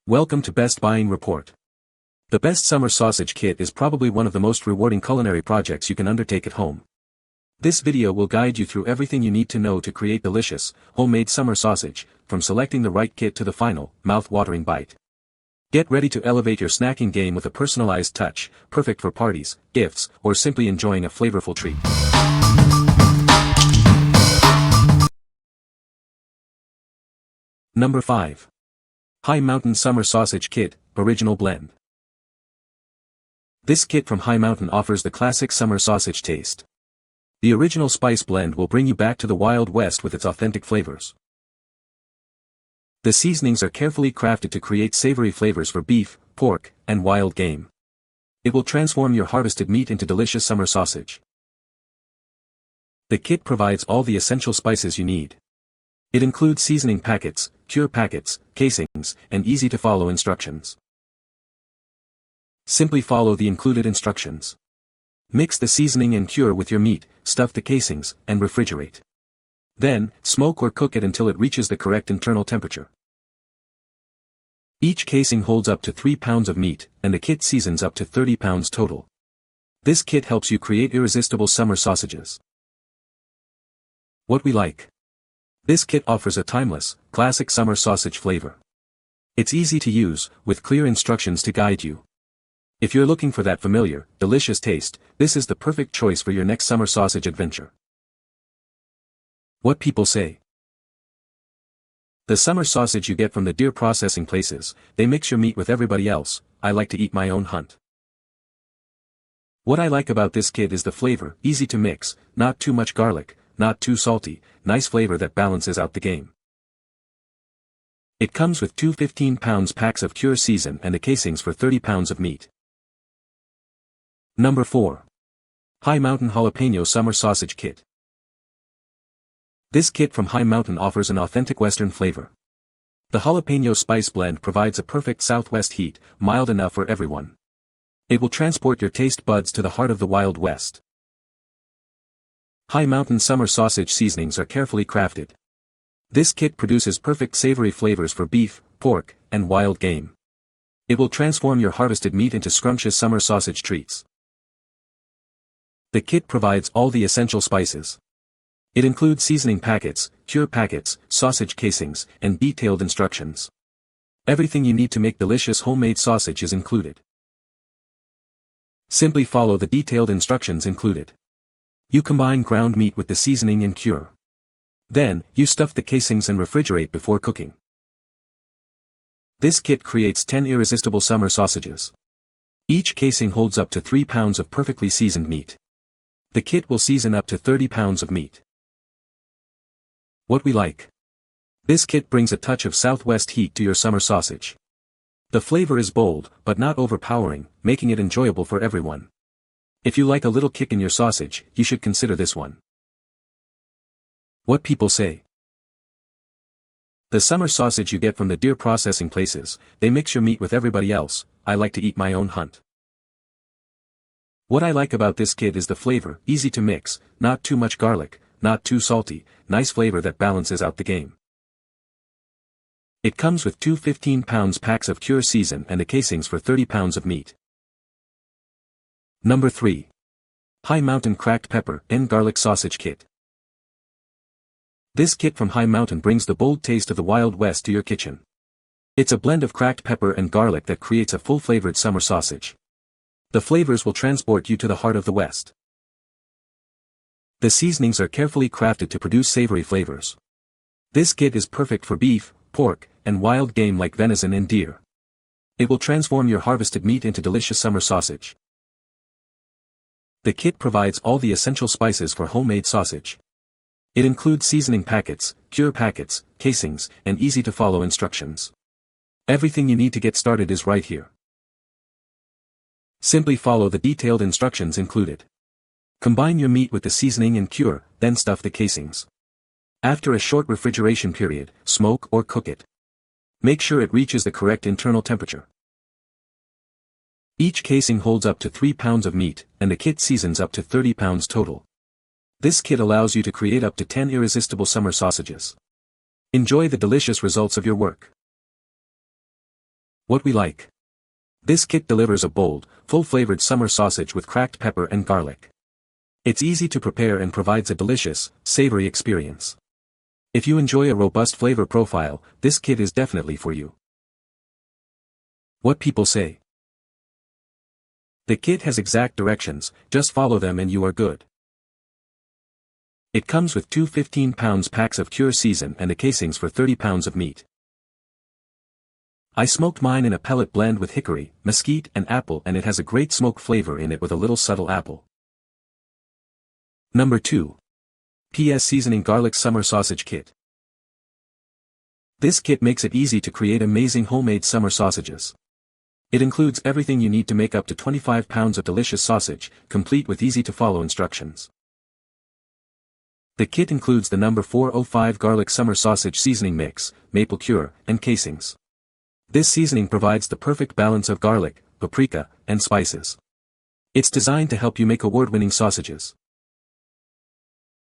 Welcome to Best Buying Report. The Best Summer Sausage Kit is probably one of the most rewarding culinary projects you can undertake at home. This video will guide you through everything you need to know to create delicious, homemade summer sausage, from selecting the right kit to the final, mouth-watering bite. Get ready to elevate your snacking game with a personalized touch, perfect for parties, gifts, or simply enjoying a flavorful treat. Number 5. High Mountain Summer Sausage Kit, Original Blend. This kit from High Mountain offers the classic summer sausage taste. The original spice blend will bring you back to the Wild West with its authentic flavors. The seasonings are carefully crafted to create savory flavors for beef, pork, and wild game. It will transform your harvested meat into delicious summer sausage. The kit provides all the essential spices you need. It includes seasoning packets, cure packets, casings, and easy-to-follow instructions. Simply follow the included instructions. Mix the seasoning and cure with your meat, stuff the casings, and refrigerate. Then, smoke or cook it until it reaches the correct internal temperature. Each casing holds up to 3 pounds of meat, and the kit seasons up to 30 pounds total. This kit helps you create irresistible summer sausages. What we like. This kit offers a timeless, classic summer sausage flavor. It's easy to use, with clear instructions to guide you. If you're looking for that familiar, delicious taste, this is the perfect choice for your next summer sausage adventure. What people say. The summer sausage you get from the deer processing places, they mix your meat with everybody else. I like to eat my own hunt. What I like about this kit is the flavor, easy to mix, not too much garlic, not too salty, nice flavor that balances out the game. It comes with two 15-pound packs of cure season and the casings for 30 pounds of meat. Number 4. High Mountain Jalapeno Summer Sausage Kit. This kit from High Mountain offers an authentic Western flavor. The jalapeno spice blend provides a perfect Southwest heat, mild enough for everyone. It will transport your taste buds to the heart of the Wild West. High Mountain summer sausage seasonings are carefully crafted. This kit produces perfect savory flavors for beef, pork, and wild game. It will transform your harvested meat into scrumptious summer sausage treats. The kit provides all the essential spices. It includes seasoning packets, cure packets, sausage casings, and detailed instructions. Everything you need to make delicious homemade sausage is included. Simply follow the detailed instructions included. You combine ground meat with the seasoning and cure. Then, you stuff the casings and refrigerate before cooking. This kit creates 10 irresistible summer sausages. Each casing holds up to 3 pounds of perfectly seasoned meat. The kit will season up to 30 pounds of meat. What we like. This kit brings a touch of Southwest heat to your summer sausage. The flavor is bold, but not overpowering, making it enjoyable for everyone. If you like a little kick in your sausage, you should consider this one. What people say. The summer sausage you get from the deer processing places, they mix your meat with everybody else. I like to eat my own hunt. What I like about this kit is the flavor, easy to mix, not too much garlic, not too salty, nice flavor that balances out the game. It comes with two 15-pound packs of cure season and the casings for 30 pounds of meat. Number 3. High Mountain Cracked Pepper and Garlic Sausage Kit. This kit from High Mountain brings the bold taste of the Wild West to your kitchen. It's a blend of cracked pepper and garlic that creates a full-flavored summer sausage. The flavors will transport you to the heart of the West. The seasonings are carefully crafted to produce savory flavors. This kit is perfect for beef, pork, and wild game like venison and deer. It will transform your harvested meat into delicious summer sausage. The kit provides all the essential spices for homemade sausage. It includes seasoning packets, cure packets, casings, and easy-to-follow instructions. Everything you need to get started is right here. Simply follow the detailed instructions included. Combine your meat with the seasoning and cure, then stuff the casings. After a short refrigeration period, smoke or cook it. Make sure it reaches the correct internal temperature. Each casing holds up to 3 pounds of meat, and the kit seasons up to 30 pounds total. This kit allows you to create up to 10 irresistible summer sausages. Enjoy the delicious results of your work. What we like. This kit delivers a bold, full-flavored summer sausage with cracked pepper and garlic. It's easy to prepare and provides a delicious, savory experience. If you enjoy a robust flavor profile, this kit is definitely for you. What people say. The kit has exact directions, just follow them and you are good. It comes with two 15-pound packs of cure season and the casings for 30 pounds of meat. I smoked mine in a pellet blend with hickory, mesquite and apple, and it has a great smoke flavor in it with a little subtle apple. Number 2. PS Seasoning Garlic Summer Sausage Kit. This kit makes it easy to create amazing homemade summer sausages. It includes everything you need to make up to 25 pounds of delicious sausage, complete with easy-to-follow instructions. The kit includes the number 405 Garlic Summer Sausage Seasoning Mix, maple cure, and casings. This seasoning provides the perfect balance of garlic, paprika, and spices. It's designed to help you make award-winning sausages.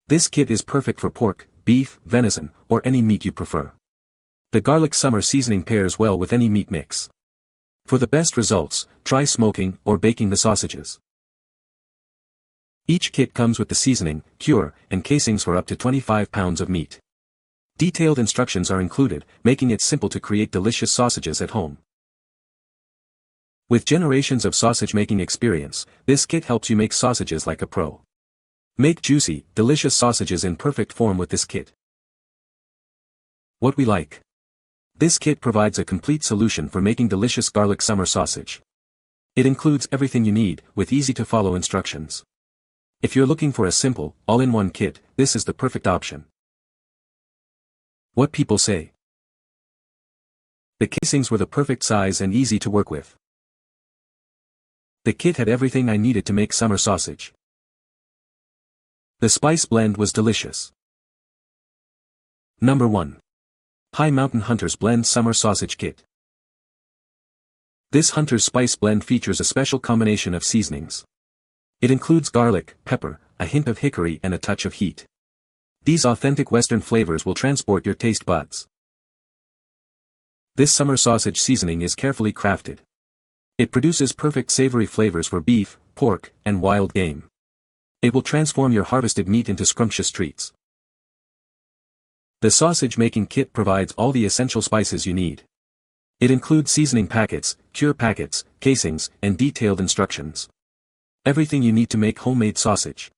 This kit is perfect for pork, beef, venison, or any meat you prefer. The garlic summer seasoning pairs well with any meat mix. For the best results, try smoking or baking the sausages. Each kit comes with the seasoning, cure, and casings for up to 25 pounds of meat. Detailed instructions are included, making it simple to create delicious sausages at home. With generations of sausage-making experience, this kit helps you make sausages like a pro. Make juicy, delicious sausages in perfect form with this kit. What we like. This kit provides a complete solution for making delicious garlic summer sausage. It includes everything you need, with easy-to-follow instructions. If you're looking for a simple, all-in-one kit, this is the perfect option. What people say. The casings were the perfect size and easy to work with. The kit had everything I needed to make summer sausage. The spice blend was delicious. Number 1. High Mountain Hunter's Blend Summer Sausage Kit. This Hunter's Spice Blend features a special combination of seasonings. It includes garlic, pepper, a hint of hickory and a touch of heat. These authentic Western flavors will transport your taste buds. This summer sausage seasoning is carefully crafted. It produces perfect savory flavors for beef, pork, and wild game. It will transform your harvested meat into scrumptious treats. The sausage-making kit provides all the essential spices you need. It includes seasoning packets, cure packets, casings, and detailed instructions. Everything you need to make homemade sausage.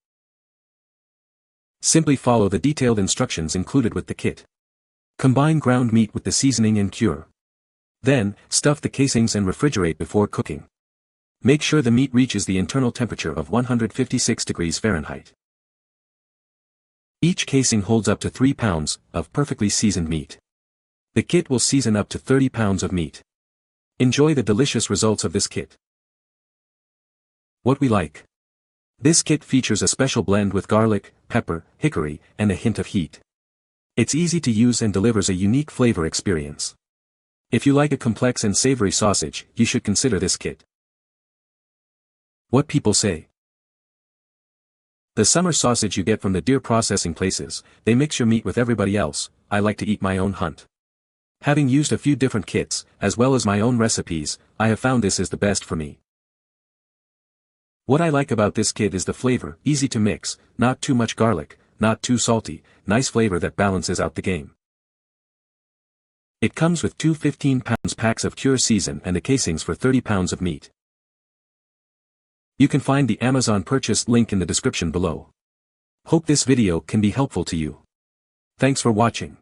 Simply follow the detailed instructions included with the kit. Combine ground meat with the seasoning and cure. Then, stuff the casings and refrigerate before cooking. Make sure the meat reaches the internal temperature of 156 degrees Fahrenheit. Each casing holds up to 3 pounds of perfectly seasoned meat. The kit will season up to 30 pounds of meat. Enjoy the delicious results of this kit. What we like. This kit features a special blend with garlic, pepper, hickory, and a hint of heat. It's easy to use and delivers a unique flavor experience. If you like a complex and savory sausage, you should consider this kit. What people say. The summer sausage you get from the deer processing places, they mix your meat with everybody else. I like to eat my own hunt. Having used a few different kits, as well as my own recipes, I have found this is the best for me. What I like about this kit is the flavor, easy to mix, not too much garlic, not too salty, nice flavor that balances out the game. It comes with two 15-pound packs of cure season and the casings for 30 pounds of meat. You can find the Amazon purchase link in the description below. Hope this video can be helpful to you. Thanks for watching.